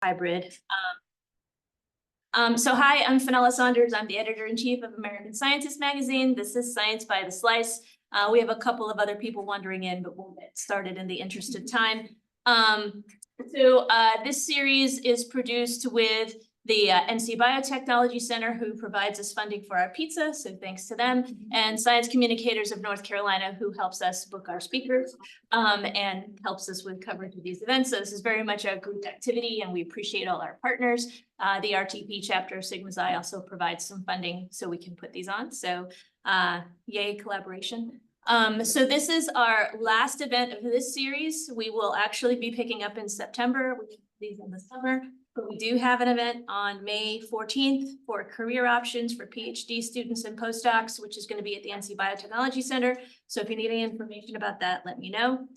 hybrid. So hi, I'm Fenella Saunders. I'm the editor-in-chief of American Scientist magazine. This is Science by the Slice. We have a couple of other people wandering in, but we'll get started in the interest of time. This series is produced with the NC Biotechnology Center, who provides us funding for our pizza, so thanks to them, and Science Communicators of North Carolina, who helps us book our speakers and helps us with coverage of these events. So this is very much a group activity, and we appreciate all our partners. The RTP chapter of Sigma Xi also provides some funding so we can put these on. So yay, collaboration. So this is our last event of this series. We will actually be picking up in September. We keep these in the summer, but we do have an event on May 14th for career options for PhD students and postdocs, which is going to be at the NC Biotechnology Center. So if you need any information about that, let me know.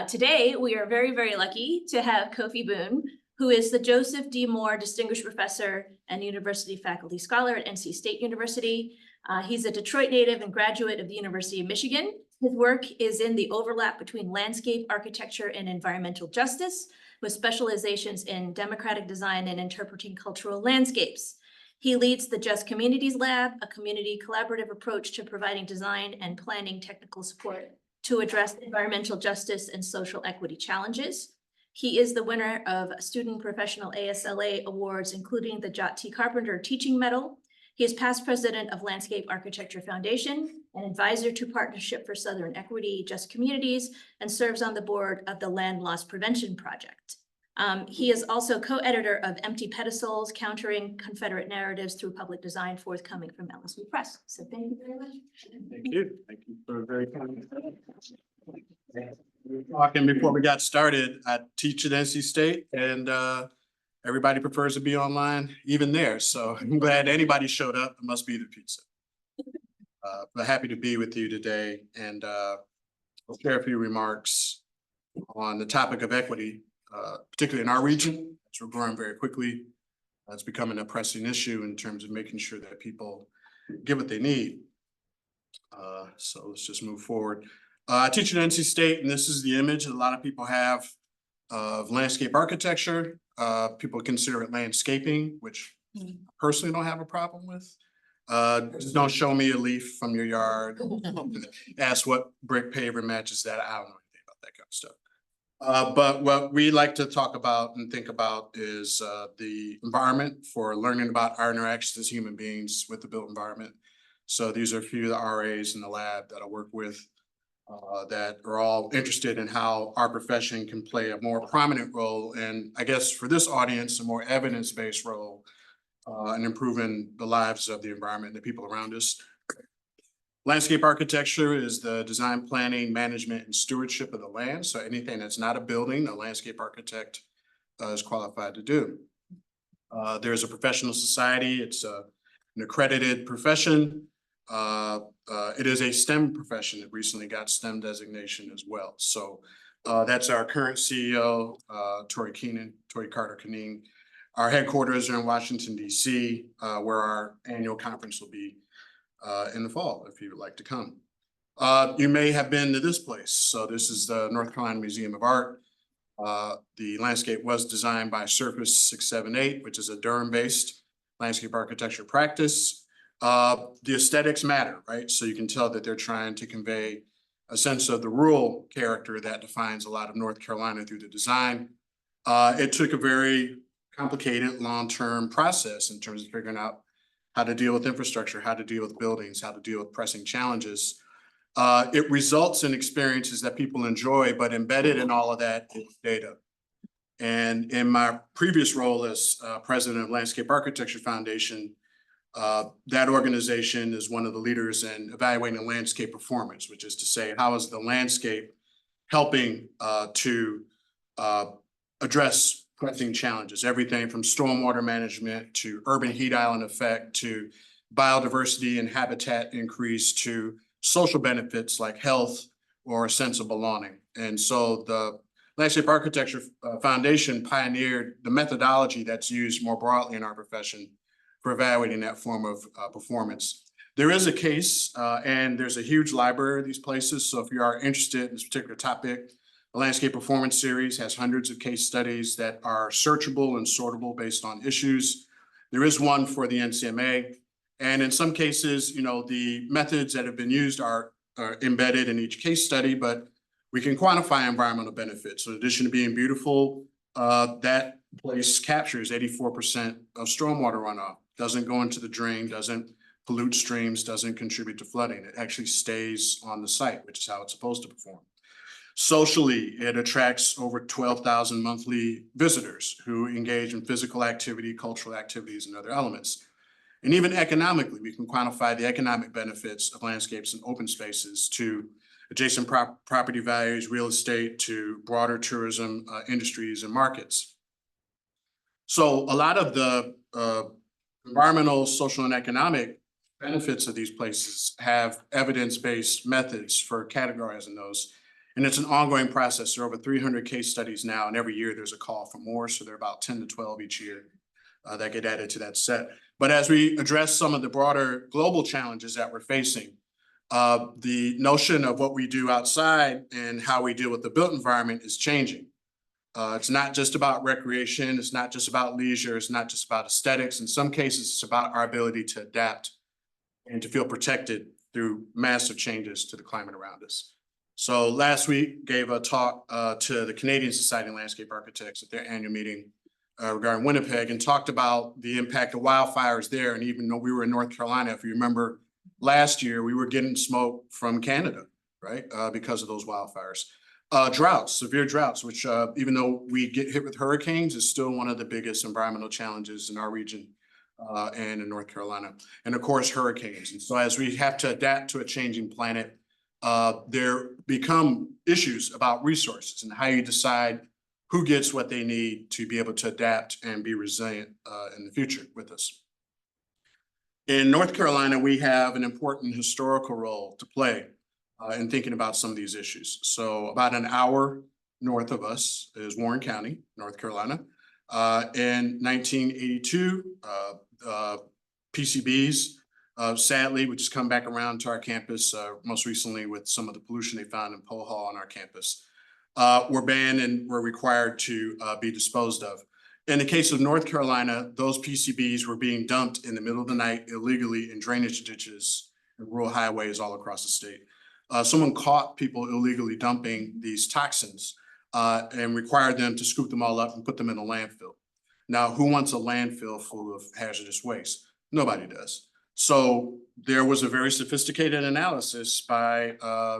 Today we are very, very lucky to have Kofi Boone, who is the Joseph D. Moore Distinguished Professor and University Faculty Scholar at NC State University. He's a Detroit native and graduate of the University of Michigan. His work is in the overlap between landscape architecture and environmental justice, with specializations in democratic design and interpreting cultural landscapes. He leads the Just Communities Lab, a community collaborative approach to providing design and planning technical support to address environmental justice and social equity challenges. He is the winner of Student Professional ASLA awards, including the Jot T. Carpenter Teaching Medal. He is past president of Landscape Architecture Foundation, an advisor to Partnership for Southern Equity, Just Communities, and serves on the board of the Land Loss Prevention Project. He is also co-editor of Empty Pedestals, Countering Confederate Narratives Through Public Design, forthcoming from LSU Press. So thank you very much. Thank you. Thank you for a very kind talking. Before we got started, I teach at NC State, and everybody prefers to be online, even there. So I'm glad anybody showed up. It must be the pizza. But happy to be with you today, and I'll share a few remarks on the topic of equity, particularly in our region, as we're growing very quickly. It's becoming a pressing issue in terms of making sure that people get what they need. So let's just move forward. I teach at NC State, and this is the image that a lot of people have of landscape architecture. People consider it landscaping, which I personally don't have a problem with. Just don't show me a leaf from your yard. Ask what brick paver matches that. I don't know anything about that kind of stuff. But what we like to talk about and think about is the environment for learning about our interactions as human beings with the built environment. So these are a few of the RAs in the lab that I work with that are all interested in how our profession can play a more prominent role, and I guess for this audience, a more evidence-based role in improving the lives of the environment and the people around us. Landscape architecture is the design, planning, management, and stewardship of the land. So anything that's not a building, a landscape architect is qualified to do. There's a professional society. It's an accredited profession. It is a STEM profession that recently got STEM designation as well. So that's our current CEO, Tori Carter Keenan. Our headquarters are in Washington, D.C., where our annual conference will be in the fall, if you would like to come. You may have been to this place. So this is the North Carolina Museum of Art. The landscape was designed by Surface 678, which is a Durham-based landscape architecture practice. The aesthetics matter, right? So you can tell that they're trying to convey a sense of the rural character that defines a lot of North Carolina through the design. It took a very complicated long-term process in terms of figuring out how to deal with infrastructure, how to deal with buildings, how to deal with pressing challenges. It results in experiences that people enjoy, but embedded in all of that is data. And in my previous role as president of Landscape Architecture Foundation, that organization is one of the leaders in evaluating landscape performance, which is to say, how is the landscape helping to address pressing challenges, everything from stormwater management to urban heat island effect to biodiversity and habitat increase to social benefits like health or a sense of belonging. And so the Landscape Architecture Foundation pioneered the methodology that's used more broadly in our profession for evaluating that form of performance. There is a case and there's a huge library of these places. So if you are interested in this particular topic, The Landscape Performance Series has hundreds of case studies that are searchable and sortable based on issues. There is one for the NCMA. And in some cases, the methods that have been used are embedded in each case study, but we can quantify environmental benefits. So in addition to being beautiful, that place captures 84% of stormwater runoff, doesn't go into the drain, doesn't pollute streams, doesn't contribute to flooding. It actually stays on the site, which is how it's supposed to perform. Socially, it attracts over 12,000 monthly visitors who engage in physical activity, cultural activities, and other elements. And even economically, we can quantify the economic benefits of landscapes and open spaces to adjacent property values, real estate, to broader tourism industries and markets. So a lot of the environmental, social, and economic benefits of these places have evidence-based methods for categorizing those. And it's an ongoing process. There are over 300 case studies now, and every year there's a call for more. So there are about 10 to 12 each year that get added to that set. But as we address some of the broader global challenges that we're facing, the notion of what we do outside and how we deal with the built environment is changing. It's not just about recreation. It's not just about leisure. It's not just about aesthetics. In some cases, it's about our ability to adapt and to feel protected through massive changes to the climate around us. So last week gave a talk to the Canadian Society of Landscape Architects at their annual meeting regarding Winnipeg, and talked about the impact of wildfires there. And even though we were in North Carolina, if you remember last year, we were getting smoke from Canada, right? Because of those wildfires. Droughts, severe droughts, which even though we get hit with hurricanes, is still one of the biggest environmental challenges in our region and in North Carolina. And of course, hurricanes. And so as we have to adapt to a changing planet, there become issues about resources and how you decide who gets what they need to be able to adapt and be resilient in the future with us. In North Carolina, we have an important historical role to play in thinking about some of these issues. So about an hour north of us is Warren County, North Carolina. In 1982, PCBs, sadly, which has come back around to our campus, most recently with some of the pollution they found in Poe Hall on our campus, were banned and were required to be disposed of. In the case of North Carolina, those PCBs were being dumped in the middle of the night illegally in drainage ditches and rural highways all across the state. Someone caught people illegally dumping these toxins and required them to scoop them all up and put them in a landfill. Now, who wants a landfill full of hazardous waste? Nobody does. So there was a very sophisticated analysis by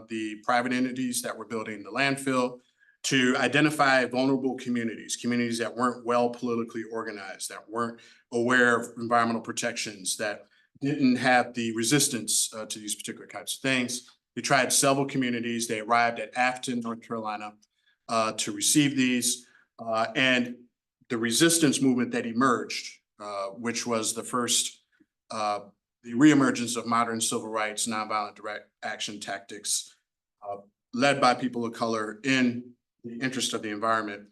the private entities that were building the landfill to identify vulnerable communities, communities that weren't well politically organized, that weren't aware of environmental protections, that didn't have the resistance to these particular types of things. They tried several communities. They arrived at Afton, North Carolina, to receive these. And the resistance movement that emerged, which was the first, the reemergence of modern civil rights, nonviolent direct action tactics, led by people of color in the interest of the environment,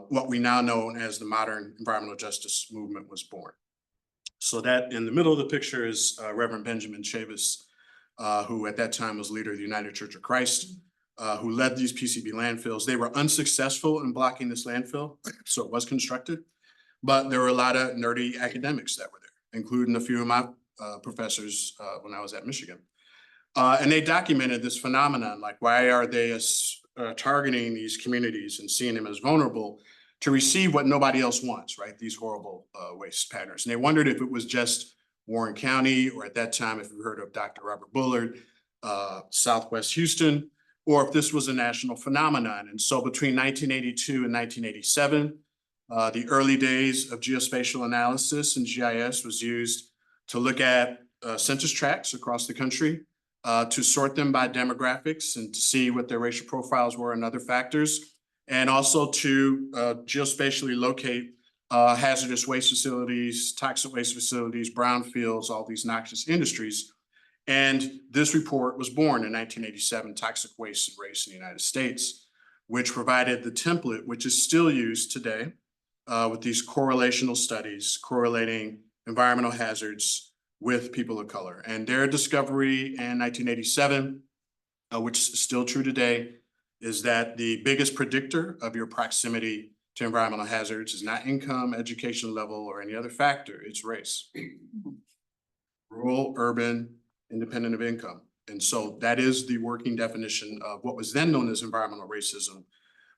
what we now know as the modern environmental justice movement was born. So that in the middle of the picture is Reverend Benjamin Chavis, who at that time was leader of the United Church of Christ, who led these PCB landfills. They were unsuccessful in blocking this landfill, so it was constructed, but there were a lot of nerdy academics that were there, including a few of my professors when I was at Michigan. And they documented this phenomenon, like why are they targeting these communities and seeing them as vulnerable to receive what nobody else wants, right? These horrible waste patterns. And they wondered if it was just Warren County, or at that time, if you heard of Dr. Robert Bullard, Southwest Houston, or if this was a national phenomenon. And so between 1982 and 1987, the early days of geospatial analysis and GIS was used to look at census tracts across the country, to sort them by demographics and to see what their racial profiles were and other factors, and also to geospatially locate hazardous waste facilities, toxic waste facilities, brownfields, all these noxious industries. And this report was born in 1987, Toxic Waste and Race in the United States, which provided the template, which is still used today with these correlational studies correlating environmental hazards with people of color. And their discovery in 1987, which is still true today, is that the biggest predictor of your proximity to environmental hazards is not income, education level, or any other factor, it's race. Rural, urban, independent of income. And so that is the working definition of what was then known as environmental racism,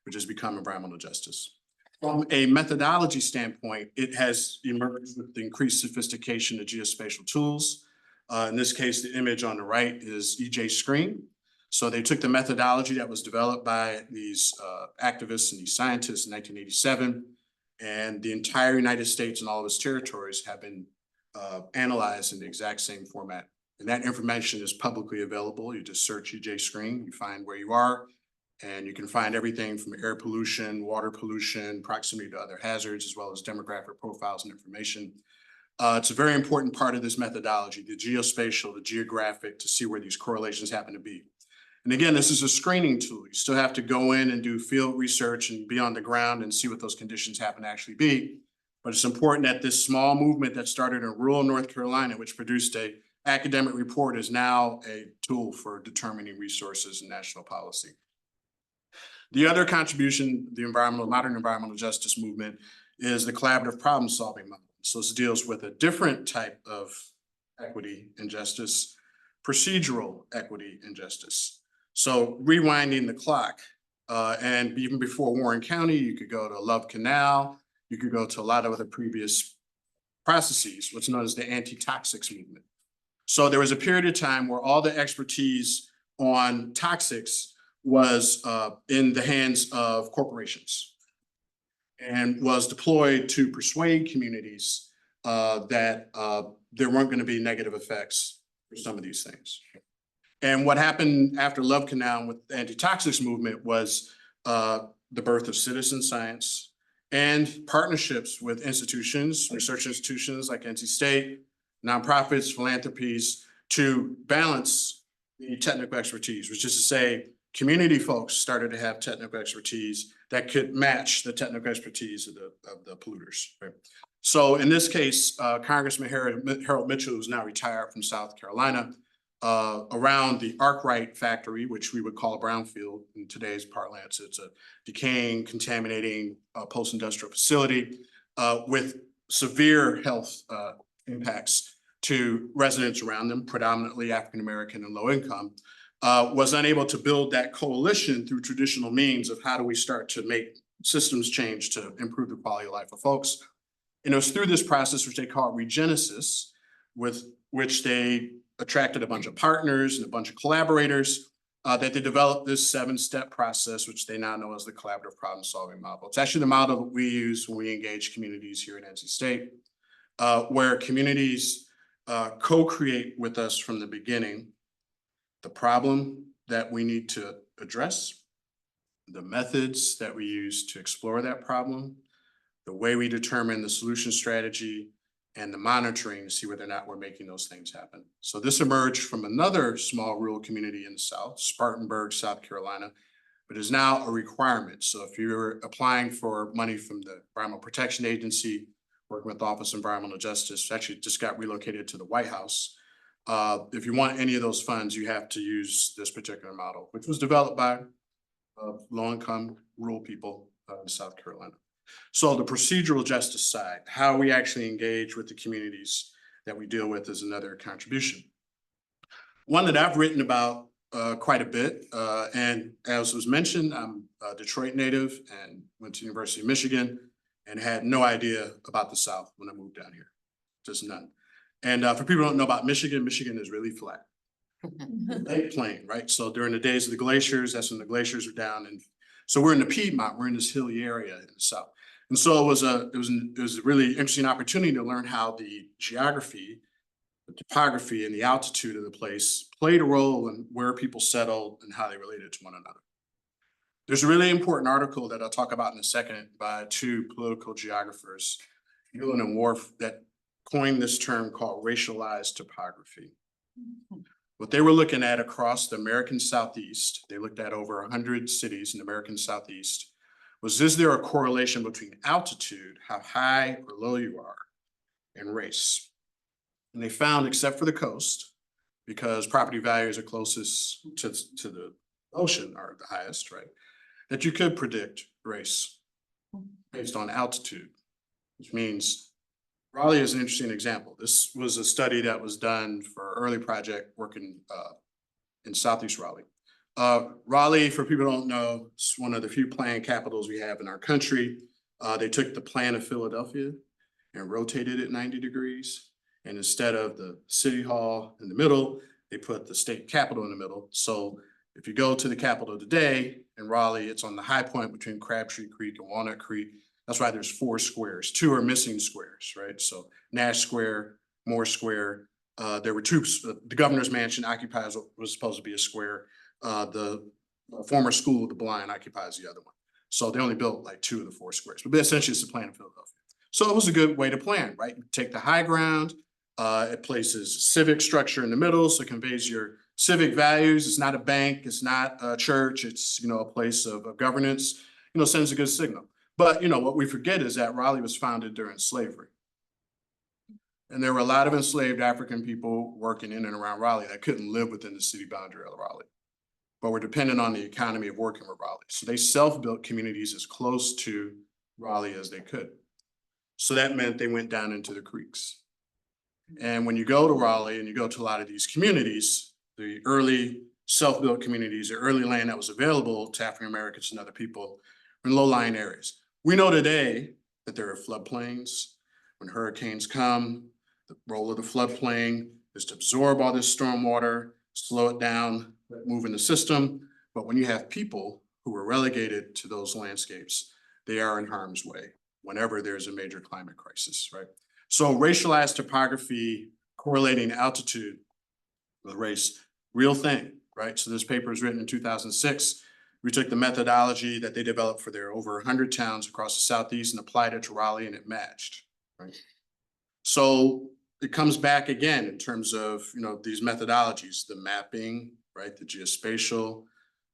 which has become environmental justice. From a methodology standpoint, it has emerged with the increased sophistication of geospatial tools. In this case, the image on the right is EJ Screen. So they took the methodology that was developed by these activists and these scientists in 1987, and the entire United States and all of its territories have been analyzed in the exact same format. And that information is publicly available. You just search EJ Screen, you find where you are, and you can find everything from air pollution, water pollution, proximity to other hazards, as well as demographic profiles and information. It's a very important part of this methodology, the geospatial, the geographic, to see where these correlations happen to be. And again, this is a screening tool. You still have to go in and do field research and be on the ground and see what those conditions happen to actually be. But it's important that this small movement that started in rural North Carolina, which produced an academic report, is now a tool for determining resources and national policy. The other contribution, the modern environmental justice movement, is the collaborative problem solving model. So this deals with a different type of equity and justice, procedural equity and justice. So rewinding the clock, and even before Warren County, you could go to Love Canal, you could go to a lot of other previous processes, what's known as the anti-toxics movement. So there was a period of time where all the expertise on toxics was in the hands of corporations and was deployed to persuade communities that there weren't going to be negative effects for some of these things. And what happened after Love Canal with the anti-toxics movement was the birth of citizen science and partnerships with institutions, research institutions like NC State, nonprofits, philanthropies, to balance the technical expertise, which is to say, community folks started to have technical expertise that could match the technical expertise of the polluters. Right? So in this case, Congressman Harold Mitchell, who's now retired from South Carolina, around the Arkwright factory, which we would call a brownfield in today's parlance. It's a decaying, contaminating post-industrial facility with severe health impacts to residents around them, predominantly African-American and low income, was unable to build that coalition through traditional means of how do we start to make systems change to improve the quality of life of folks. And it was through this process, which they call regenesis, with which they attracted a bunch of partners and a bunch of collaborators, that they developed this 7-step process, which they now know as the collaborative problem solving model. It's actually the model that we use when we engage communities here at NC State, where communities co-create with us from the beginning the problem that we need to address, the methods that we use to explore that problem, the way we determine the solution strategy, and the monitoring to see whether or not we're making those things happen. So this emerged from another small rural community in the South, Spartanburg, South Carolina, but is now a requirement. So if you're applying for money from the Environmental Protection Agency, working with the Office of Environmental Justice, actually just got relocated to the White House. If you want any of those funds, you have to use this particular model, which was developed by low-income rural people in South Carolina. So the procedural justice side, how we actually engage with the communities that we deal with, is another contribution. One that I've written about quite a bit, and as was mentioned, I'm a Detroit native and went to the University of Michigan and had no idea about the South when I moved down here, just none. And for people who don't know about Michigan, Michigan is really flat. Lake plain, right? So during the days of the glaciers, that's when the glaciers are down. And so we're in the Piedmont, we're in this hilly area in the South. And so it was a really interesting opportunity to learn how the geography, the topography, and the altitude of the place played a role in where people settled and how they related to one another. There's a really important article that I'll talk about in a second by 2 political geographers, Hewlin and Wharf, that coined this term called racialized topography. What they were looking at across the American Southeast, they looked at over 100 cities in the American Southeast, was, is there a correlation between altitude, how high or low you are, and race? And they found, except for the coast, because property values are closest to the ocean are the highest, right? That you could predict race based on altitude, which means Raleigh is an interesting example. This was a study that was done for an early project working in Southeast Raleigh. Raleigh, for people who don't know, is one of the few planned capitals we have in our country. They took the plan of Philadelphia and rotated it 90 degrees. And instead of the city hall in the middle, they put the state capitol in the middle. So if you go to the Capitol today in Raleigh, it's on the high point between Crabtree Creek and Walnut Creek. That's why there's 4 squares. 2 are missing squares, right? So Nash Square, Moore Square. There were 2, the governor's mansion occupies what was supposed to be a square. The former School of the Blind occupies the other one. So they only built like 2 of the 4 squares, but essentially it's the plan of Philadelphia. So it was a good way to plan, right? You take the high ground, it places civic structure in the middle, so it conveys your civic values. It's not a bank, it's not a church, it's, a place of governance, sends a good signal. But, what we forget is that Raleigh was founded during slavery. And there were a lot of enslaved African people working in and around Raleigh that couldn't live within the city boundary of Raleigh, but were dependent on the economy of working with Raleigh. So they self-built communities as close to Raleigh as they could. So that meant they went down into the creeks. And when you go to Raleigh and you go to a lot of these communities, the early self-built communities, the early land that was available to African Americans and other people in low-lying areas. We know today that there are floodplains. When hurricanes come, the role of the floodplain is to absorb all this stormwater, slow it down, move in the system. But when you have people who are relegated to those landscapes, they are in harm's way whenever there's a major climate crisis, right? So racialized topography correlating altitude with race, real thing, right? So this paper was written in 2006. We took the methodology that they developed for their over 100 towns across the Southeast and applied it to Raleigh, and it matched, right? So it comes back again in terms of, these methodologies, the mapping, right? The geospatial.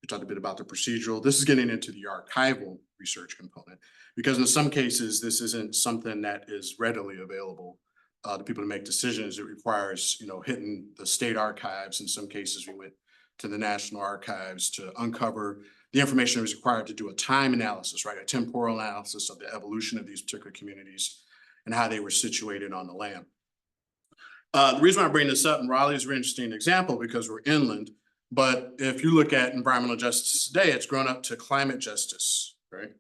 We talked a bit about the procedural. This is getting into the archival research component, because in some cases, this isn't something that is readily available to people to make decisions. It requires, hitting the state archives. In some cases, we went to the National Archives to uncover the information that was required to do a time analysis, right? A temporal analysis of the evolution of these particular communities and how they were situated on the land. The reason why I bring this up, and Raleigh is an interesting example because we're inland, but if you look at environmental justice today, it's grown up to climate justice, right?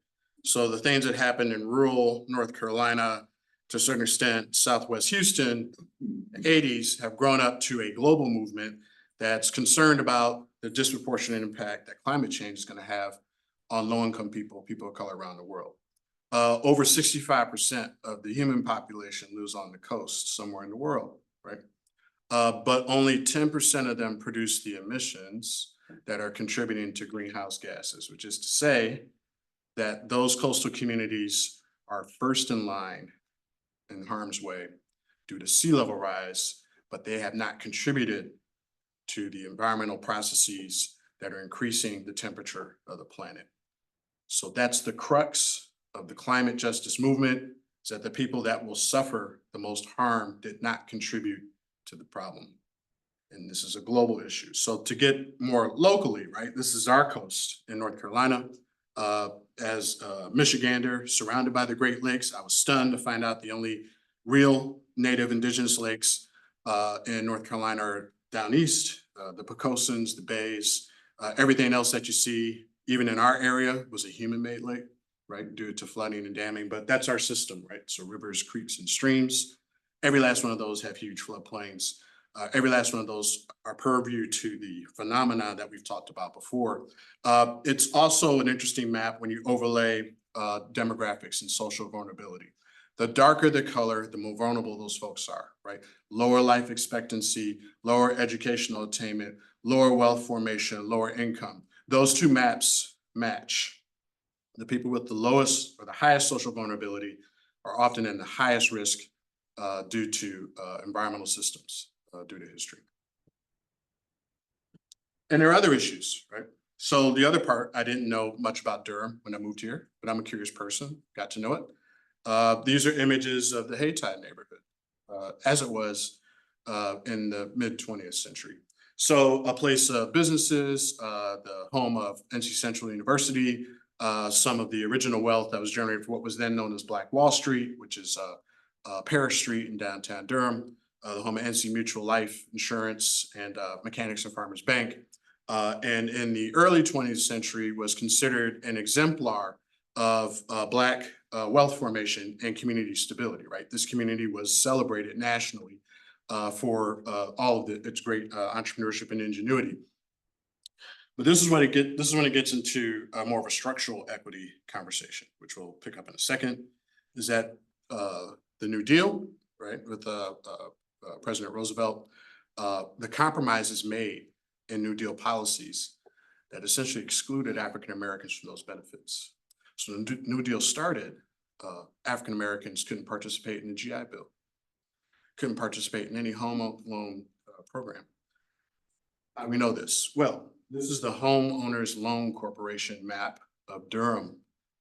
So the things that happened in rural North Carolina, to a certain extent, Southwest Houston, in the 80s have grown up to a global movement that's concerned about the disproportionate impact that climate change is going to have on low-income people, people of color around the world. Over 65% of the human population lives on the coast somewhere in the world, right? But only 10% of them produce the emissions that are contributing to greenhouse gases, which is to say that those coastal communities are first in line in harm's way due to sea level rise, but they have not contributed to the environmental processes that are increasing the temperature of the planet. So that's the crux of the climate justice movement, is that the people that will suffer the most harm did not contribute to the problem. And this is a global issue. So to get more locally, right, this is our coast in North Carolina. As a Michigander surrounded by the Great Lakes, I was stunned to find out the only real native indigenous lakes in North Carolina are down east, the Pocosons, the bays, everything else that you see, even in our area, was a human-made lake, right, due to flooding and damming, but that's our system, right? So rivers, creeks, and streams, every last one of those have huge floodplains. Every last one of those are purview to the phenomena that we've talked about before. It's also an interesting map when you overlay demographics and social vulnerability. The darker the color, the more vulnerable those folks are, right? Lower life expectancy, lower educational attainment, lower wealth formation, lower income. Those two maps match. The people with the lowest or the highest social vulnerability are often in the highest risk due to environmental systems, due to history. And there are other issues, right? So the other part, I didn't know much about Durham when I moved here, but I'm a curious person, got to know it. These are images of the Haytide neighborhood as it was in the mid 20th century. So a place of businesses, the home of NC Central University, some of the original wealth that was generated for what was then known as Black Wall Street, which is Parish Street in downtown Durham, the home of NC Mutual Life Insurance and Mechanics and Farmers Bank. And in the early 20th century was considered an exemplar of Black wealth formation and community stability, right? This community was celebrated nationally for all of its great entrepreneurship and ingenuity. But this is when it gets into more of a structural equity conversation, which we'll pick up in a second. Is that the New Deal, right, with President Roosevelt, the compromises made in New Deal policies that essentially excluded African Americans from those benefits. So the New Deal started, African Americans couldn't participate in the GI Bill, couldn't participate in any home loan program. We know this. Well, this is the Homeowners Loan Corporation map of Durham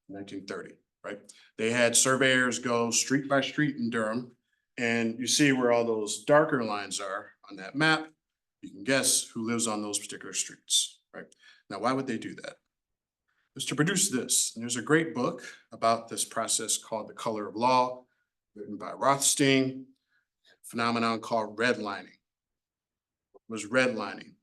in 1930, right? They had surveyors go street by street in Durham, and you see where all those darker lines are on that map. You can guess who lives on those particular streets, right? Now, why would they do that? It was to produce this. And there's a great book about this process called The Color of Law, written by Rothstein, phenomenon called redlining. It was redlining.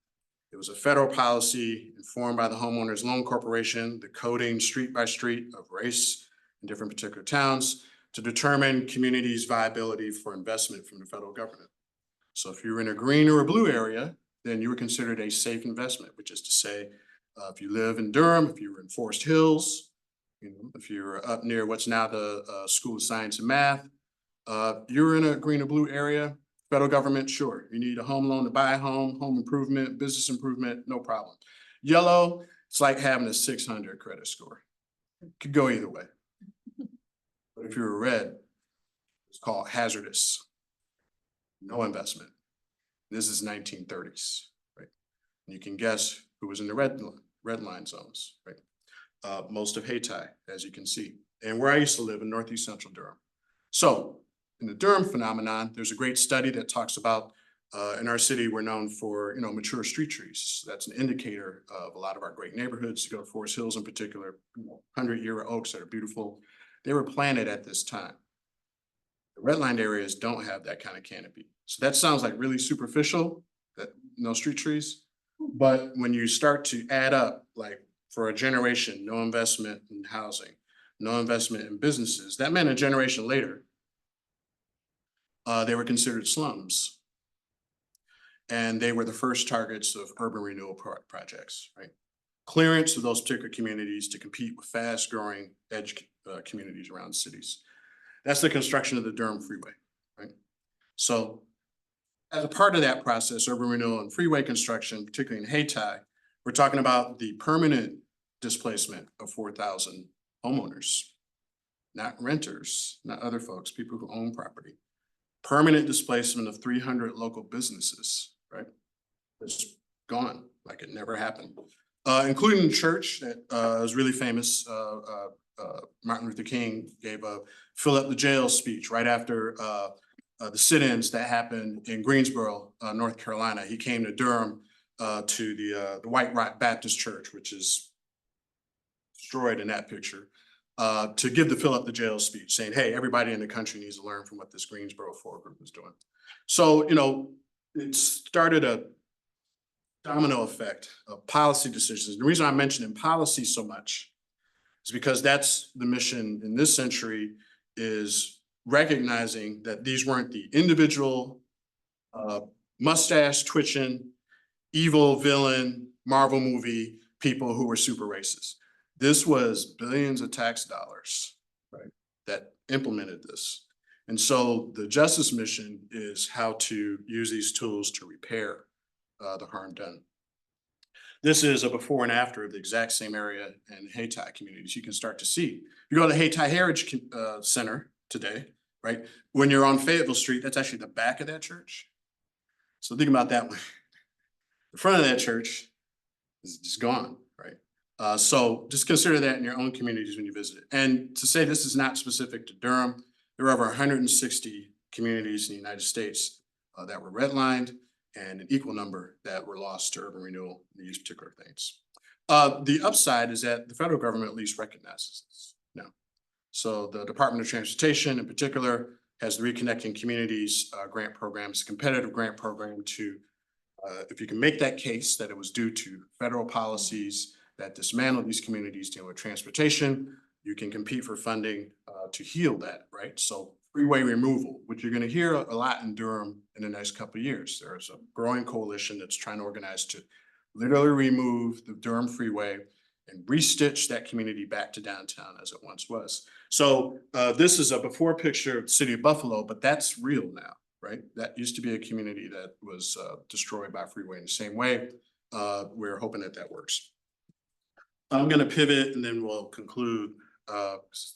It was a federal policy informed by the Homeowners Loan Corporation, the coding street by street of race in different particular towns to determine communities' viability for investment from the federal government. So if you were in a green or a blue area, then you were considered a safe investment, which is to say, if you live in Durham, if you were in Forest Hills, if you're up near what's now the School of Science and Math, you're in a green or blue area, federal government, sure. You need a home loan to buy a home, home improvement, business improvement, no problem. Yellow, it's like having a 600 credit score. It could go either way. But if you're red, it's called hazardous. No investment. This is 1930s, right? And you can guess who was in the red line zones, right? Most of Hayti, as you can see. And where I used to live in Northeast Central Durham. So in the Durham phenomenon, there's a great study that talks about in our city, we're known for, mature street trees. That's an indicator of a lot of our great neighborhoods. You go to Forest Hills in particular, 100-year oaks that are beautiful. They were planted at this time. The redlined areas don't have that kind of canopy. So that sounds like really superficial, that no street trees. But when you start to add up, like for a generation, no investment in housing, no investment in businesses, that meant a generation later, they were considered slums. And they were the first targets of urban renewal projects, right? Clearance of those particular communities to compete with fast growing edge communities around cities. That's the construction of the Durham Freeway, right? So as a part of that process, urban renewal and freeway construction, particularly in Hayti, we're talking about the permanent displacement of 4,000 homeowners, not renters, not other folks, people who own property. Permanent displacement of 300 local businesses, right? It's gone, like it never happened. Including the church that is really famous. Martin Luther King gave a fill up the jail speech right after the sit-ins that happened in Greensboro, North Carolina. He came to Durham to the White Rock Baptist Church, which is destroyed in that picture, to give the fill up the jail speech saying, hey, everybody in the country needs to learn from what this Greensboro 4 group is doing. So, it started a domino effect of policy decisions. The reason I mention policy so much is because that's the mission in this century, is recognizing that these weren't the individual mustache twitching, evil villain, Marvel movie people who were super racist. This was billions of tax dollars, right, that implemented this. And so the justice mission is how to use these tools to repair the harm done. This is a before and after of the exact same area in Hayti communities. You can start to see. You go to the Hayti Heritage Center today, right? When you're on Fayetteville Street, that's actually the back of that church. So think about that one. The front of that church is just gone, right? So just consider that in your own communities when you visit it. And to say this is not specific to Durham, there are over 160 communities in the United States that were redlined. and an equal number that were lost to urban renewal in these particular things. The upside is that the federal government at least recognizes this now. So the Department of Transportation in particular has the Reconnecting Communities grant program. It's a competitive grant program to, if you can make that case that it was due to federal policies that dismantle these communities dealing with transportation, you can compete for funding to heal that, right? So freeway removal, which you're going to hear a lot in Durham in the next couple of years. There's a growing coalition that's trying to organize to literally remove the Durham freeway and restitch that community back to downtown as it once was. So this is a before picture of the city of Buffalo, but that's real now, right? That used to be a community that was destroyed by a freeway in the same way. We're hoping that that works. I'm going to pivot and then we'll conclude.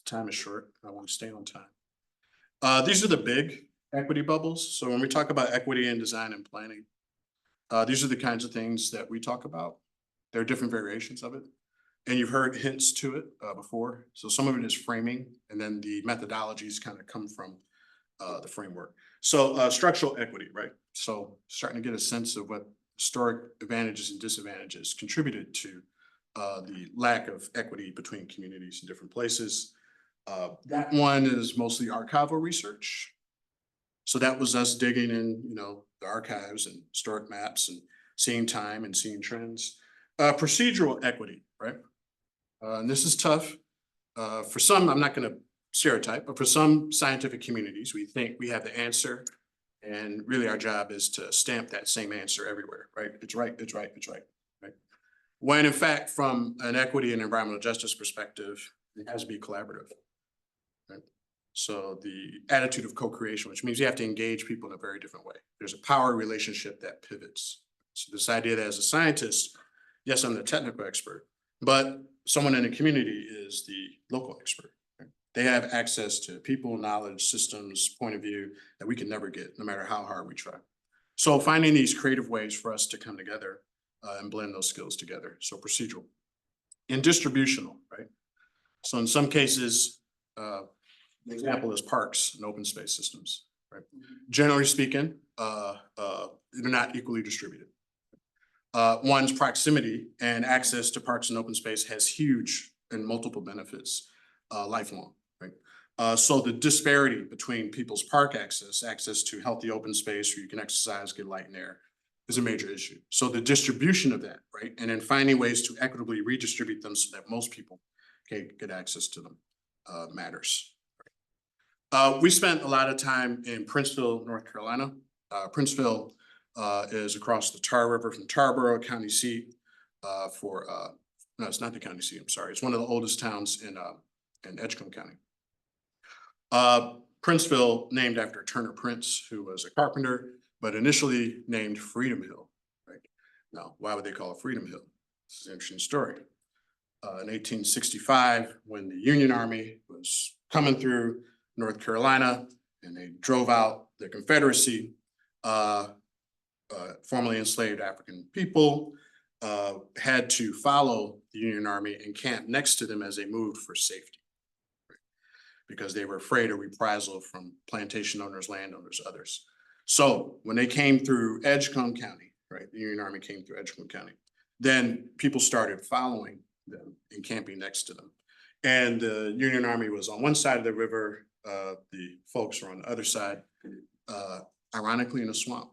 Time is short. I want to stay on time. These are the big equity bubbles. So when we talk about equity in design and planning, these are the kinds of things that we talk about. There are different variations of it. And you've heard hints to it before. So some of it is framing, and then the methodologies kind of come from the framework. So structural equity, right? So starting to get a sense of what historic advantages and disadvantages contributed to the lack of equity between communities in different places. That one is mostly archival research. So that was us digging in, the archives and historic maps and seeing time and seeing trends. Procedural equity, right? And this is tough. For some, I'm not going to stereotype, but for some scientific communities, we think we have the answer. And really our job is to stamp that same answer everywhere, right? It's right, it's right, it's right, right? When in fact, from an equity and environmental justice perspective, it has to be collaborative, right? So the attitude of co-creation, which means you have to engage people in a very different way. There's a power relationship that pivots. So this idea that as a scientist, yes, I'm the technical expert, but someone in a community is the local expert. Right? They have access to people, knowledge, systems, point of view that we can never get, no matter how hard we try. So finding these creative ways for us to come together and blend those skills together. So procedural and distributional, right? So in some cases, the example is parks and open space systems, right? Generally speaking, they're not equally distributed. One's proximity and access to parks and open space has huge and multiple benefits, lifelong, right? So the disparity between people's park access to healthy open space where you can exercise, get light and air, is a major issue. So the distribution of that, right? And then finding ways to equitably redistribute them so that most people can get access to them matters. We spent a lot of time in Princeville, North Carolina. Princeville is across the Tar River from Tarboro County seat no, it's not the county seat, I'm sorry. It's one of the oldest towns in Edgecombe County. Princeville named after Turner Prince, who was a carpenter, but initially named Freedom Hill, right? Now, why would they call it Freedom Hill? This is an interesting story. In 1865, when the Union Army was coming through North Carolina and they drove out the Confederacy, formerly enslaved African people had to follow the Union Army and camp next to them as they moved for safety, right? Because they were afraid of reprisal from plantation owners, landowners, others. So when they came through Edgecombe County, right, the Union Army came through Edgecombe County, then people started following them and camping next to them. And the Union Army was on one side of the river, the folks were on the other side, ironically in a swamp.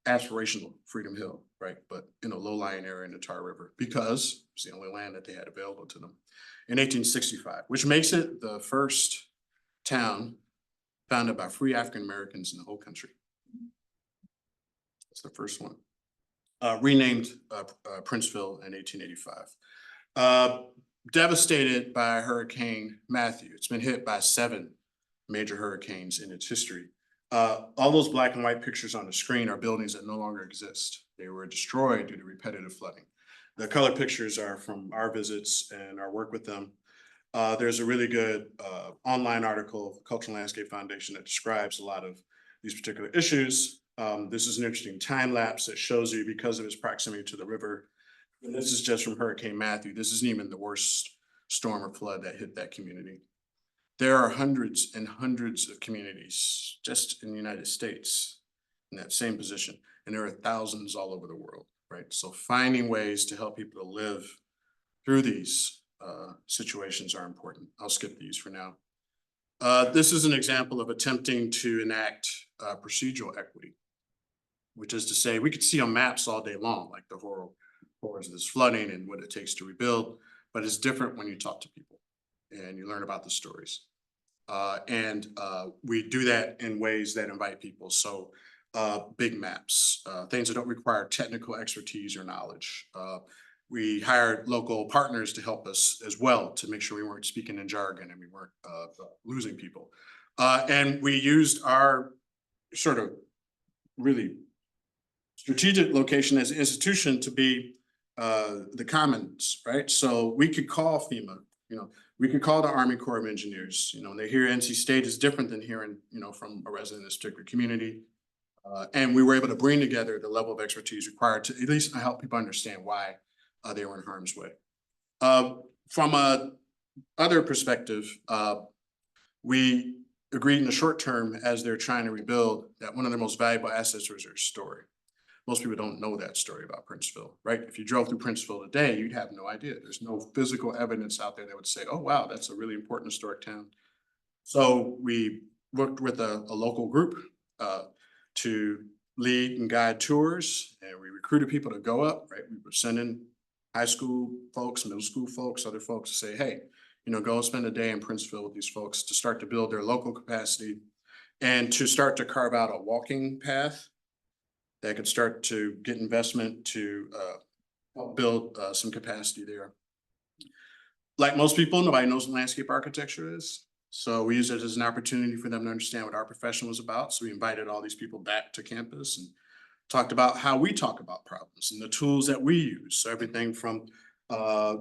Aspirational Freedom Hill, right? But in a low-lying area in the Tar River, because it's the only land that they had available to them in 1865, which makes it the first town founded by free African Americans in the whole country. That's the first one. Renamed Princeville in 1885. Devastated by Hurricane Matthew. It's been hit by 7 major hurricanes in its history. All those black and white pictures on the screen are buildings that no longer exist. They were destroyed due to repetitive flooding. The color pictures are from our visits and our work with them. There's a really good online article, Cultural Landscape Foundation, that describes a lot of these particular issues. This is an interesting time lapse that shows you, because of its proximity to the river, and this is just from Hurricane Matthew. This isn't even the worst storm or flood that hit that community. There are hundreds and hundreds of communities just in the United States in that same position. And there are thousands all over the world, right? So finding ways to help people to live through these situations are important. I'll skip these for now. This is an example of attempting to enact procedural equity, which is to say we could see on maps all day long, like the horrors of this flooding and what it takes to rebuild, but it's different when you talk to people and you learn about the stories. We do that in ways that invite people. So big maps, things that don't require technical expertise or knowledge. We hired local partners to help us as well to make sure we weren't speaking in jargon and we weren't losing people. And we used our sort of really strategic location as an institution to be the commons, right? So we could call FEMA, we could call the Army Corps of Engineers, when they hear NC State is different than hearing, from a resident in this particular community. And we were able to bring together the level of expertise required to at least help people understand why they were in harm's way. From a other perspective, we agreed in the short term as they're trying to rebuild that one of their most valuable assets was their story. Most people don't know that story about Princeville, right? If you drove through Princeville today, you'd have no idea. There's no physical evidence out there that would say, oh, wow, that's a really important historic town. So we worked with a local group to lead and guide tours, and we recruited people to go up, right? We were sending high school folks, middle school folks, other folks to say, hey, go spend a day in Princeville with these folks to start to build their local capacity and to start to carve out a walking path that could start to get investment to help build some capacity there. Like most people, nobody knows what landscape architecture is. So we used it as an opportunity for them to understand what our profession was about. So we invited all these people back to campus and talked about how we talk about problems and the tools that we use. So everything from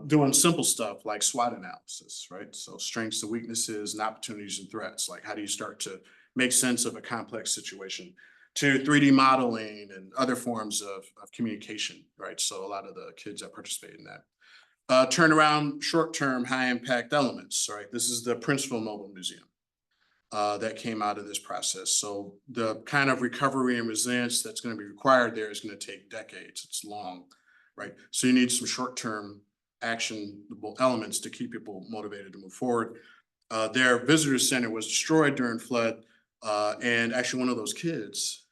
doing simple stuff like SWOT analysis, right? So strengths and weaknesses and opportunities and threats. Like how do you start to make sense of a complex situation, to 3D modeling and other forms of communication, right? So a lot of the kids that participate in that. Turnaround, short-term, high-impact elements, right? This is the Princeville Mobile Museum that came out of this process. So the kind of recovery and resilience that's going to be required there is going to take decades. It's long, right? So you need some short-term actionable elements to keep people motivated to move forward. Their visitor center was destroyed during flood, and actually one of those kids,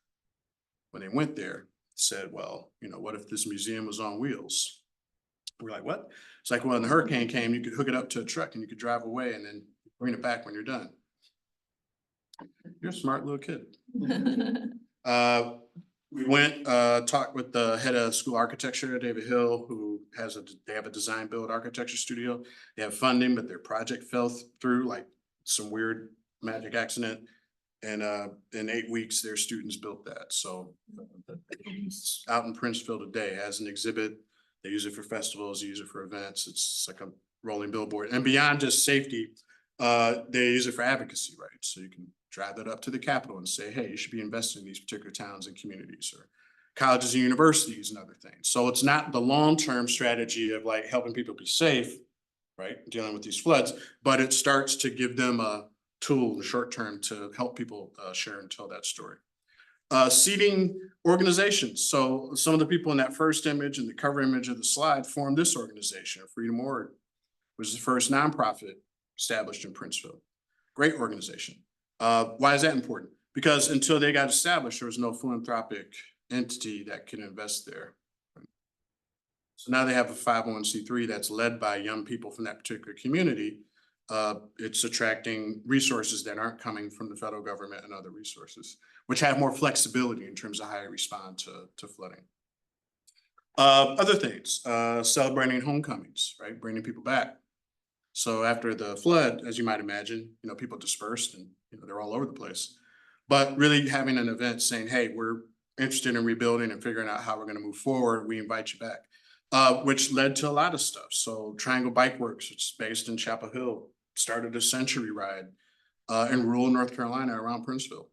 when they went there, said, well, what if this museum was on wheels? We're like, what? It's like, well, when the hurricane came, you could hook it up to a truck and you could drive away and then bring it back when you're done. You're a smart little kid. We went, talked with the head of school architecture, David Hill, who they have a design build architecture studio. They have funding, but their project fell through like some weird magic accident. And in 8 weeks, their students built that. So it's out in Princeville today as an exhibit. They use it for festivals, they use it for events. It's like a rolling billboard. And beyond just safety, they use it for advocacy, right? So you can drive that up to the Capitol and say, hey, you should be investing in these particular towns and communities, or colleges and universities and other things. So it's not the long-term strategy of like helping people be safe, right, dealing with these floods, but it starts to give them a tool in the short term to help people share and tell that story. Seeding organizations. So some of the people in that first image and the cover image of the slide formed this organization, Freedom Org, which is the first nonprofit established in Princeville. Great organization. Why is that important? Because until they got established, there was no philanthropic entity that can invest there. So now they have a 501c3 that's led by young people from that particular community. It's attracting resources that aren't coming from the federal government and other resources, which have more flexibility in terms of how you respond to flooding. Other things, celebrating homecomings, right? Bringing people back. So after the flood, as you might imagine, people dispersed and they're all over the place. But really having an event saying, hey, we're interested in rebuilding and figuring out how we're going to move forward. We invite you back, which led to a lot of stuff. So Triangle Bike Works, which is based in Chapel Hill, started a century ride in rural North Carolina around Princeville,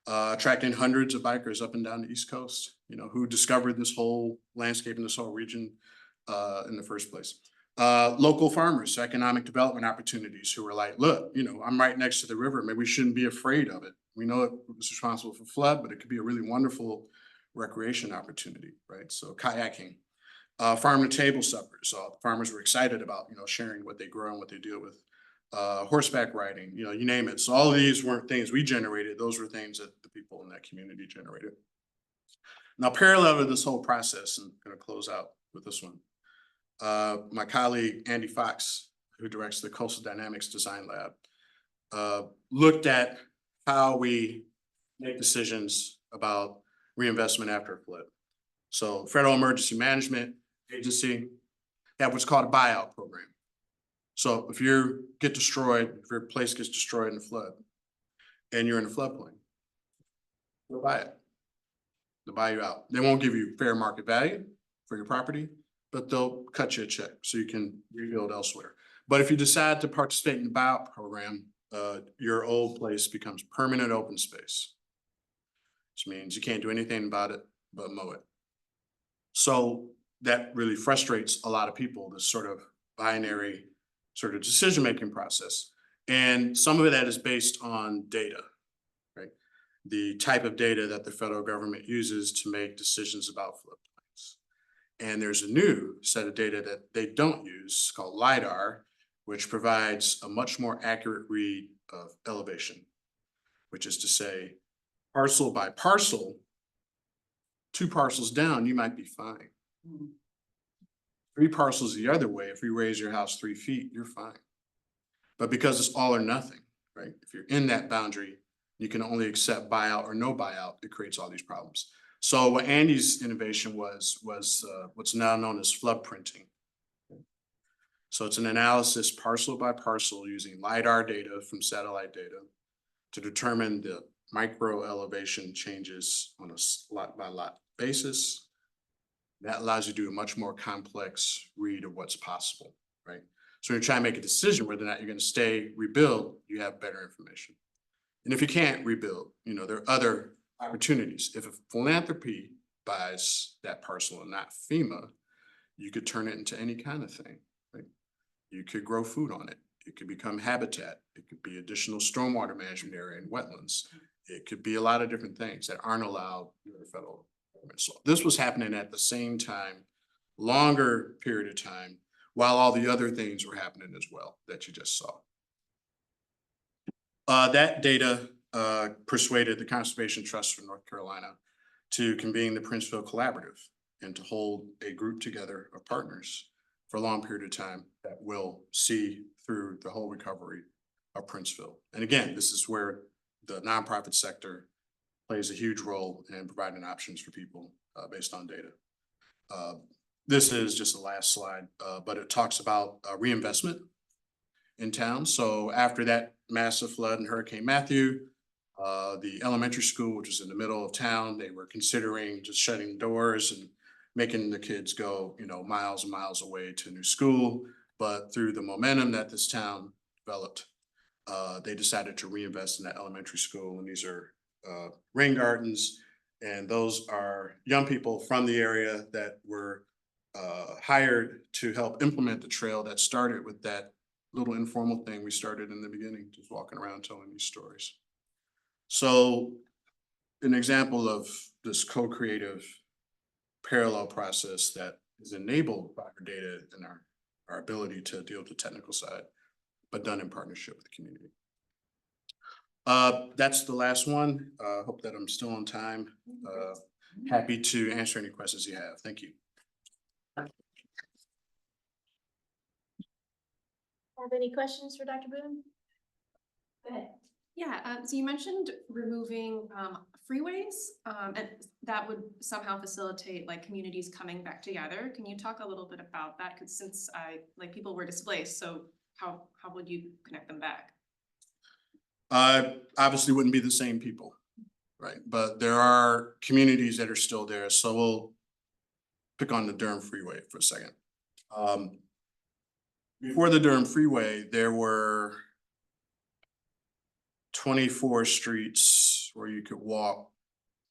attracting hundreds of bikers up and down the East Coast, who discovered this whole landscape in this whole region in the first place. Local farmers, economic development opportunities who were like, look, I'm right next to the river. Maybe we shouldn't be afraid of it. We know it was responsible for flood, but it could be a really wonderful recreation opportunity, right? So kayaking, farm to table suppers. Farmers were excited about, sharing what they grow and what they deal with. Horseback riding, you name it. So all of these weren't things we generated. Those were things that the people in that community generated. Now, parallel to this whole process, I'm going to close out with this one. My colleague, Andy Fox, who directs the Coastal Dynamics Design Lab, looked at how we make decisions about reinvestment after a flood. So Federal Emergency Management Agency have what's called a buyout program. So if you get destroyed, if your place gets destroyed in a flood and you're in a floodplain, they'll buy it. They'll buy you out. They won't give you fair market value for your property, but they'll cut you a check so you can rebuild elsewhere. But if you decide to participate in the buyout program, your old place becomes permanent open space, which means you can't do anything about it but mow it. So that really frustrates a lot of people, this sort of binary sort of decision-making process. And some of that is based on data, right? The type of data that the federal government uses to make decisions about floodplains. And there's a new set of data that they don't use called LIDAR, which provides a much more accurate read of elevation, which is to say, parcel by parcel, 2 parcels down, you might be fine. 3 parcels the other way, if you raise your house 3 feet, you're fine. But because it's all or nothing, right? If you're in that boundary, you can only accept buyout or no buyout. It creates all these problems. So what Andy's innovation was what's now known as flood printing. So it's an analysis parcel by parcel using LIDAR data from satellite data to determine the micro elevation changes on a lot by lot basis. That allows you to do a much more complex read of what's possible, right? So when you're trying to make a decision whether or not you're going to stay, rebuild, you have better information. And if you can't rebuild, there are other opportunities. If a philanthropy buys that parcel and not FEMA, you could turn it into any kind of thing, right? You could grow food on it. It could become habitat. It could be additional stormwater management area and wetlands. It could be a lot of different things that aren't allowed in the federal government. So this was happening at the same time, longer period of time, while all the other things were happening as well that you just saw. That data persuaded the Conservation Trust for North Carolina to convene the Princeville Collaborative and to hold a group together of partners for a long period of time that will see through the whole recovery of Princeville. And again, this is where the nonprofit sector plays a huge role in providing options for people based on data. This is just the last slide, but it talks about reinvestment in town. So after that massive flood and Hurricane Matthew, the elementary school, which is in the middle of town, they were considering just shutting doors and making the kids go, miles and miles away to a new school. But through the momentum that this town developed, they decided to reinvest in that elementary school. And these are rain gardens. And those are young people from the area that were hired to help implement the trail that started with that little informal thing we started in the beginning, just walking around telling these stories. So an example of this co-creative parallel process that is enabled by our data and our ability to deal with the technical side, but done in partnership with the community. That's the last one. Hope that I'm still on time. Happy to answer any questions you have. Thank you. Have any questions for Dr. Boone? Go ahead. Yeah, so you mentioned removing freeways, and that would somehow facilitate communities coming back together. Can you talk a little bit about that? Because since people were displaced, so how would you connect them back? Obviously wouldn't be the same people, right? But there are communities that are still there. So we'll pick on the Durham Freeway for a second. Before the Durham Freeway, there were 24 streets where you could walk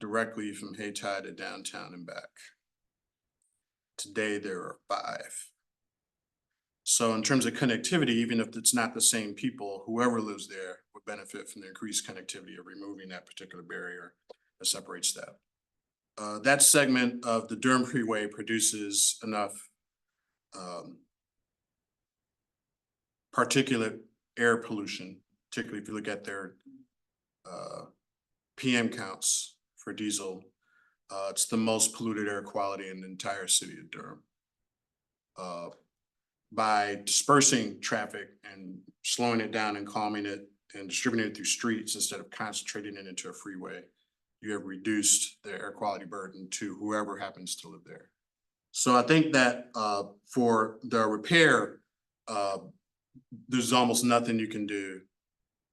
directly from Haytide to downtown and back. Today, there are 5. So in terms of connectivity, even if it's not the same people, whoever lives there would benefit from the increased connectivity of removing that particular barrier that separates that. That segment of the Durham Freeway produces enough particulate air pollution, particularly if you look at their PM counts for diesel. It's the most polluted air quality in the entire city of Durham. By dispersing traffic and slowing it down and calming it and distributing it through streets instead of concentrating it into a freeway, you have reduced the air quality burden to whoever happens to live there. So I think that for the repair, there's almost nothing you can do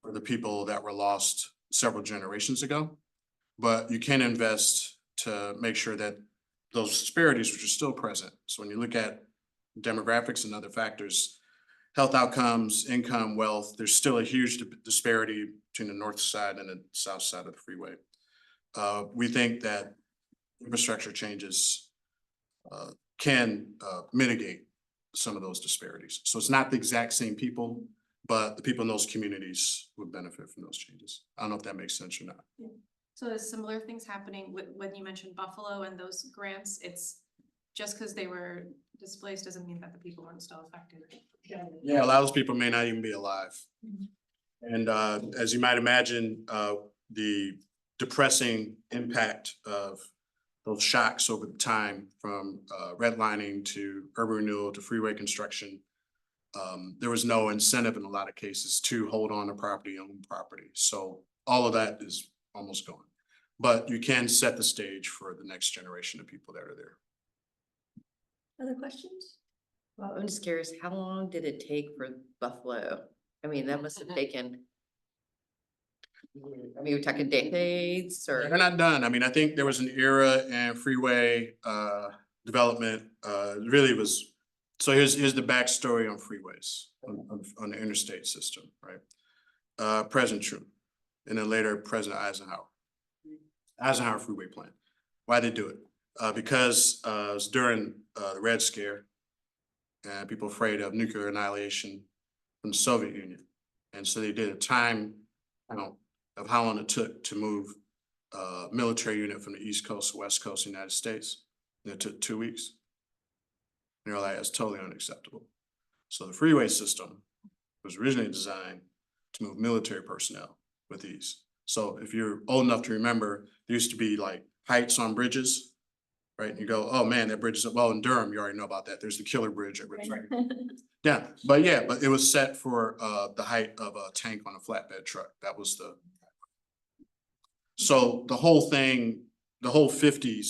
for the people that were lost several generations ago, but you can invest to make sure that those disparities, which are still present. So when you look at demographics and other factors, health outcomes, income, wealth, there's still a huge disparity between the north side and the south side of the freeway. We think that infrastructure changes can mitigate some of those disparities. So it's not the exact same people, but the people in those communities would benefit from those changes. I don't know if that makes sense or not. Yeah. So there's similar things happening with, when you mentioned Buffalo and those grants, it's just because they were displaced doesn't mean that the people weren't still affected. Yeah, a lot of those people may not even be alive. And as you might imagine, the depressing impact of those shocks over the time from redlining to urban renewal to freeway construction, there was no incentive in a lot of cases to hold on to property, own property. So all of that is almost gone. But you can set the stage for the next generation of people that are there. Other questions? Well, I'm just curious, how long did it take for Buffalo? I mean, that must have taken. I mean, we're talking decades They're or, not done. I mean, I think there was an era in freeway development. Really was, so here's the backstory on freeways on the interstate system, right? President Truman, and then later President Eisenhower freeway plan. Why they do it? Because it was during the Red Scare and people afraid of nuclear annihilation from the Soviet Union. And so they did a time, of how long it took to move a military unit from the East Coast to West Coast of the United States. And it took 2 weeks. And they're like, that's totally unacceptable. So the freeway system was originally designed to move military personnel with ease. So if you're old enough to remember, there used to be like heights on bridges, right? And you go, oh man, that bridge is, well, in Durham, you already know about that. There's the Killer Bridge at Richmond. Yeah, but it was set for the height of a tank on a flatbed truck. That was the. So the whole thing, the whole 50s, to a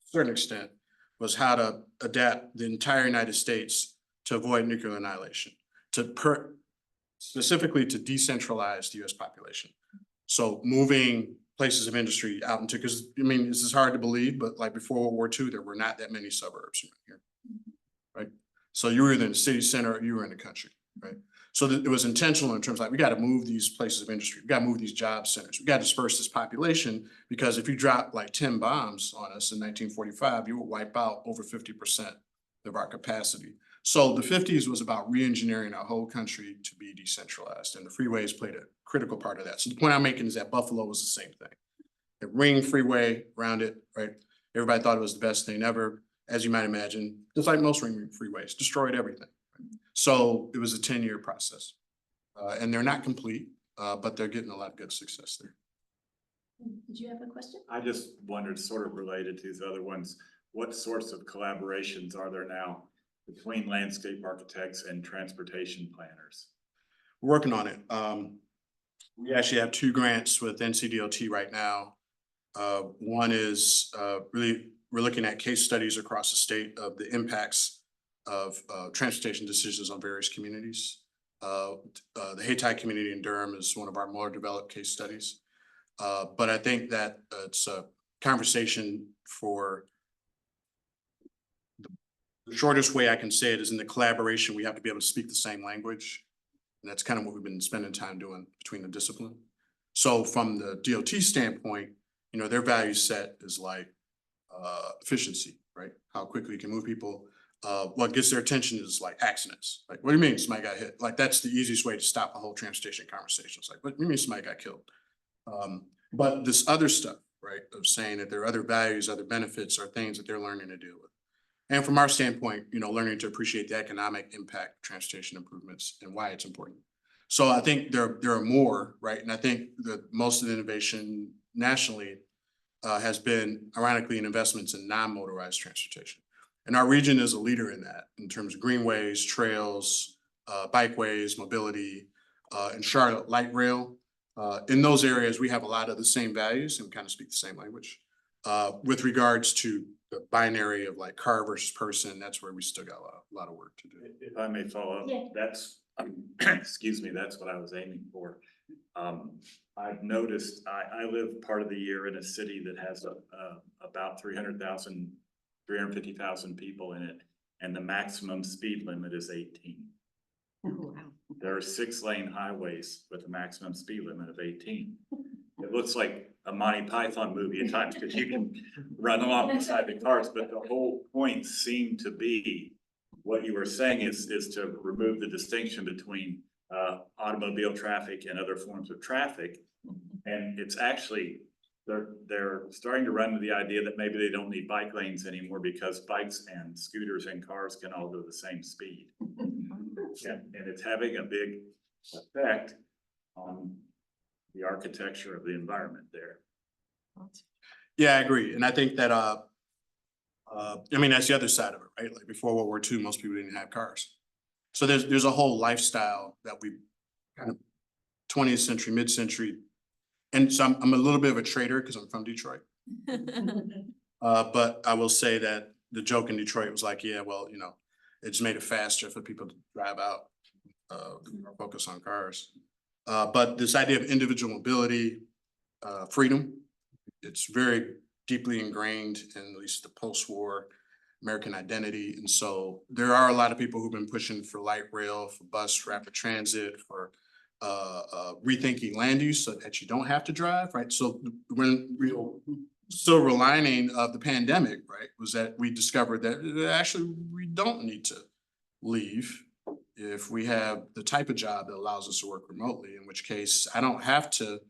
certain extent, was how to adapt the entire United States to avoid nuclear annihilation, specifically to decentralize the US population. So moving places of industry out into, because I mean, this is hard to believe, but like before World War II, there were not that many suburbs around here, right? So you were either in the city center or you were in the country, right? So it was intentional in terms of like, we got to move these places of industry. We got to move these job centers. We got to disperse this population, because if you drop like 10 bombs on us in 1945, you will wipe out over 50% of our capacity. So the 50s was about re-engineering our whole country to be decentralized, and the freeways played a critical part of that. So the point I'm making is that Buffalo was the same thing. A ring freeway around it, right? Everybody thought it was the best thing ever. As you might imagine, just like most ring freeways, destroyed everything. So it was a 10-year process, and they're not complete, but they're getting a lot of good success there. Did you have a question? I just wondered, sort of related to these other ones, what sorts of collaborations are there now between landscape architects and transportation planners? We're working on it. We actually have 2 grants with NCDOT right now. One is really, we're looking at case studies across the state of the impacts of transportation decisions on various communities. The Hayti community in Durham is one of our more developed case studies. But I think that it's a conversation for the shortest way I can say it is in the collaboration, we have to be able to speak the same language. And that's kind of what we've been spending time doing between the discipline. So from the DOT standpoint, their value set is like efficiency, right? How quickly you can move people. what gets their attention is like accidents. Like, what do you mean somebody got hit? Like, that's the easiest way to stop a whole transportation conversation. It's like, what do you mean somebody got killed? But this other stuff, right, of saying that there are other values, other benefits are things that they're learning to deal with. And from our standpoint, learning to appreciate the economic impact of transportation improvements and why it's important. So I think there are more, right? And I think that most of the innovation nationally has been ironically in investments in non-motorized transportation. And our region is a leader in that in terms of greenways, trails, bikeways, mobility, and Charlotte light rail. In those areas, we have a lot of the same values and we kind of speak the same language. With regards to the binary of like car versus person, that's where we still got a lot of work to do. If I may follow up, Yeah. that's, excuse me, that's what I was aiming for. I've noticed, I live part of the year in a city that has about 350,000 people in it, and the maximum speed limit is 18. Wow. There are 6-lane highways with a maximum speed limit of 18. It looks like a Monty Python movie at times because you can run alongside the cars, but the whole point seemed to be what you were saying is to remove the distinction between automobile traffic and other forms of traffic. And it's actually, they're starting to run to the idea that maybe they don't need bike lanes anymore because bikes and scooters and cars can all go the same speed. And it's having a big effect on the architecture of the environment there. Yeah, I agree. And I think that, I mean, that's the other side of it, right? Like before World War II, most people didn't have cars. So there's a whole lifestyle that we kind of 20th century, mid-century. And so I'm a little bit of a traitor because I'm from Detroit. But I will say that the joke in Detroit was like, yeah, well, it just made it faster for people to drive out, focus on cars. But this idea of individual mobility, freedom, it's very deeply ingrained in at least the post-war American identity. And so there are a lot of people who've been pushing for light rail, for bus, rapid transit, for rethinking land use so that you don't have to drive, right? So when real silver lining of the pandemic, right, was that we discovered that actually we don't need to leave if we have the type of job that allows us to work remotely, in which case I don't have to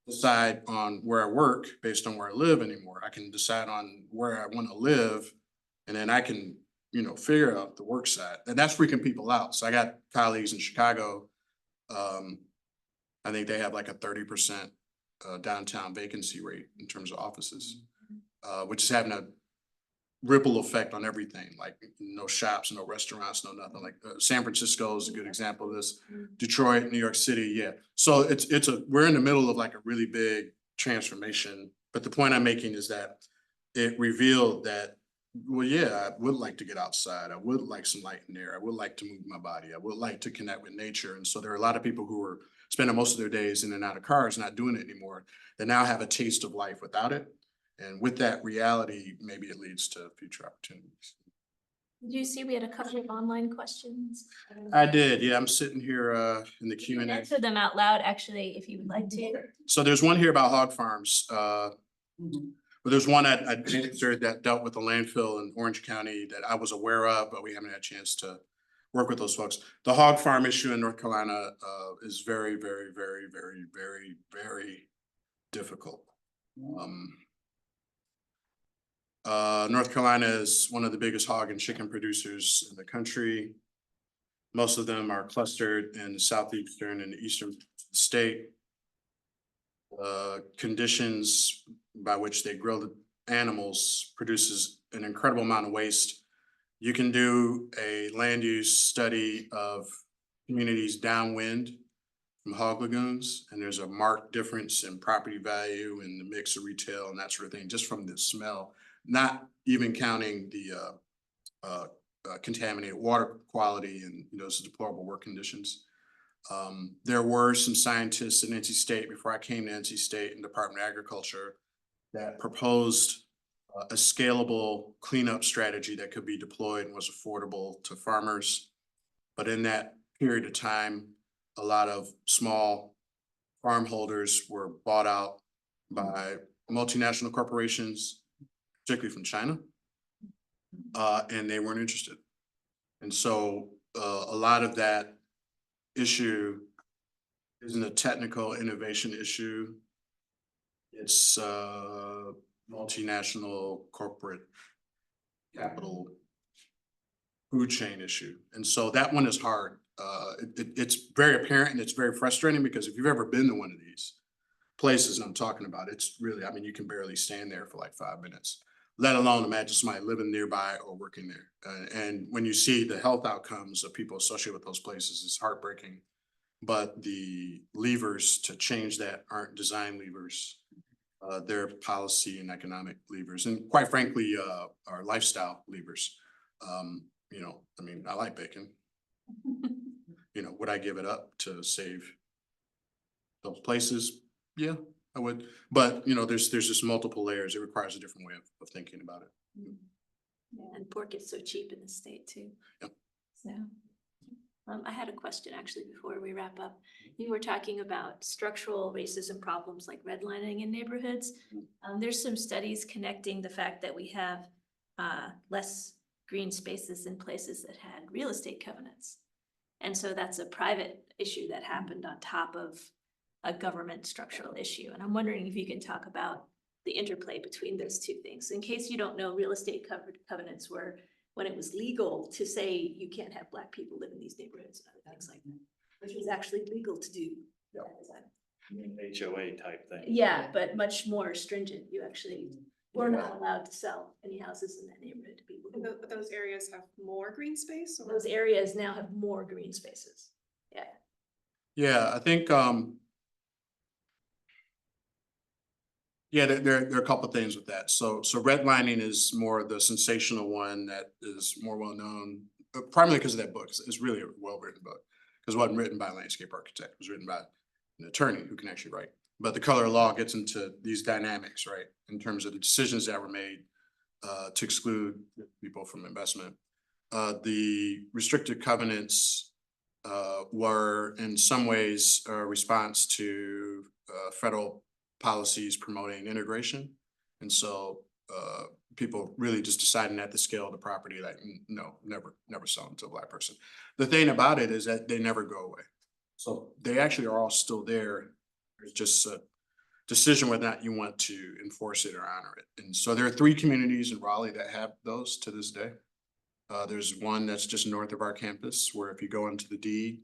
decide on where I work based on where I live anymore. I can decide on where I want to live, and then I can, figure out the work side. And that's freaking people out. So I got colleagues in Chicago. I think they have like a 30% downtown vacancy rate in terms of offices, which is having a ripple effect on everything, like no shops, no restaurants, no nothing. Like San Francisco is a good example of this. Detroit, New York City, yeah. So we're in the middle of like a really big transformation. But the point I'm making is that it revealed that, well, yeah, I would like to get outside. I would like some light and air. I would like to move my body. I would like to connect with nature. And so there are a lot of people who are spending most of their days in and out of cars, not doing it anymore. They now have a taste of life without it. And with that reality, maybe it leads to future opportunities. Did you see we had a couple of online questions? I did, yeah. I'm sitting here in the You can Q&A. answer them out loud, actually, if you would like to. So there's one here about hog farms. But there's one I answered that dealt with the landfill in Orange County that I was aware of, but we haven't had a chance to work with those folks. The hog farm issue in North Carolina is very, very, very, very, very, very difficult. North Carolina is one of the biggest hog and chicken producers in the country. Most of them are clustered in the southeastern and eastern state. Conditions by which they grow the animals produces an incredible amount of waste. You can do a land use study of communities downwind from hog lagoons, and there's a marked difference in property value and the mix of retail and that sort of thing, just from the smell, not even counting the contaminated water quality and those deplorable work conditions. There were some scientists in NC State before I came to NC State and Department of Agriculture that proposed a scalable cleanup strategy that could be deployed and was affordable to farmers. But in that period of time, a lot of small farm holders were bought out by multinational corporations, particularly from China, and they weren't interested. And so a lot of that issue isn't a technical innovation issue. It's multinational corporate capital food chain issue. And so that one is hard. It's very apparent and it's very frustrating because if you've ever been to one of these places I'm talking about, it's really, I mean, you can barely stand there for like 5 minutes, let alone imagine somebody living nearby or working there. And when you see the health outcomes of people associated with those places, it's heartbreaking. But the levers to change that aren't design levers. They're policy and economic levers, and quite frankly, our lifestyle levers. You know, I mean, I like bacon. You know, would I give it up to save those places? Yeah, I would. But, you know, there's just multiple layers. It requires a different way of thinking about it. Yeah, and pork is so cheap in the state too. Yep. So, I had a question actually before we wrap up. You were talking about structural racism problems like redlining in neighborhoods. There's some studies connecting the fact that we have less green spaces in places that had real estate covenants. And so that's a private issue that happened on top of a government structural issue. And I'm wondering if you can talk about the interplay between those two things. In case you don't know, real estate covenants were when it was legal to say you can't have Black people live in these neighborhoods and other things like that, which was actually legal to do. Yep. at the time. HOA type thing. Yeah, but much more stringent. You actually were not allowed to sell any houses in that neighborhood to people. And those areas have more green space or? Those areas now have more green spaces. Yeah. Yeah, I think, yeah, there are a couple of things with that. So redlining is more the sensational one that is more well known, primarily because of that book. It's really a well-written book. Because it wasn't written by a landscape architect, it was written by an attorney who can actually write. But the color of law gets into these dynamics, right? In terms of the decisions that were made to exclude people from investment. The restricted covenants were in some ways a response to federal policies promoting integration. And so people really just deciding at the scale of the property, like, no, never sell them to a Black person. The thing about it is that they never go away. So they actually are all still there. There's just a decision whether or not you want to enforce it or honor it. And so there are 3 communities in Raleigh that have those to this day. There's one that's just north of our campus where if you go into the deed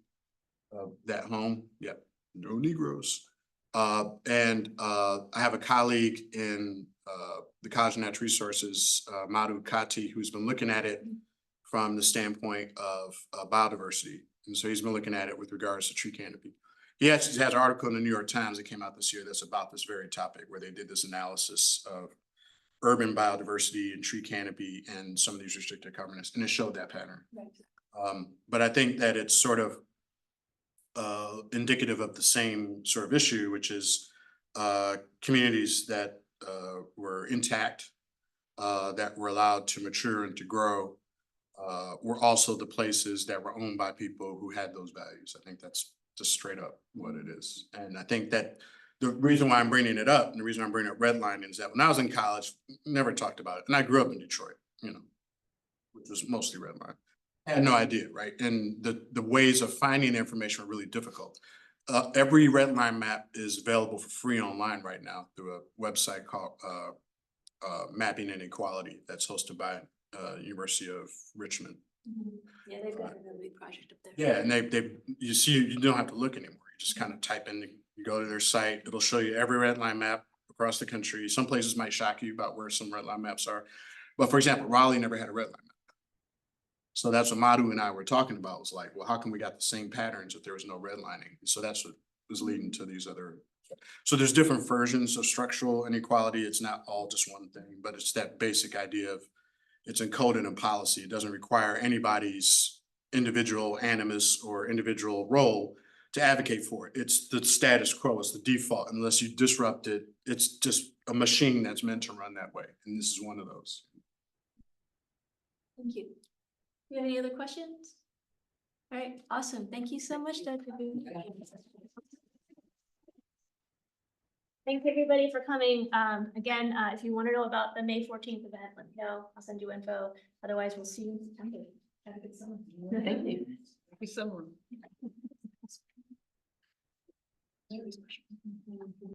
of that home, yep, no Negroes. And I have a colleague in the College of Natural Resources, Madhu Kati, who's been looking at it from the standpoint of biodiversity. And so he's been looking at it with regards to tree canopy. He actually has an article in the New York Times that came out this year that's about this very topic, where they did this analysis of urban biodiversity and tree canopy and some of these restricted covenants, and it showed that pattern. Right. But I think that it's sort of indicative of the same sort of issue, which is communities that were intact, that were allowed to mature and to grow, were also the places that were owned by people who had those values. I think that's just straight up what it is. And I think that the reason why I'm bringing it up and the reason I'm bringing up redlining is that when I was in college, never talked about it. And I grew up in Detroit, you know, which was mostly redline. I had no idea, right? And the ways of finding information were really difficult. Every redline map is available for free online right now through a website called Mapping Inequality that's hosted by University of Richmond. Yeah, they've got a big project up there. Yeah, and you see, you don't have to look anymore. You just kind of type in, you go to their site, it'll show you every redline map across the country. Some places might shock you about where some redline maps are. But for example, Raleigh never had a redline map. So that's what Madhu and I were talking about, was like, well, how come we got the same patterns if there was no redlining? So that's what was leading to these other. So there's different versions of structural inequality. It's not all just one thing, but it's that basic idea of it's encoded in policy. It doesn't require anybody's individual animus or individual role to advocate for it. It's the status quo, it's the default. Unless you disrupt it, it's just a machine that's meant to run that way. And this is one of those. Thank you. Do you have any other questions? All right, awesome. Thank you so much, Dr. Boone. Thanks everybody for coming. Again, if you want to know about the May 14th event, let me know. I'll send you info. Otherwise, we'll see you in September. Thank you. Be someone.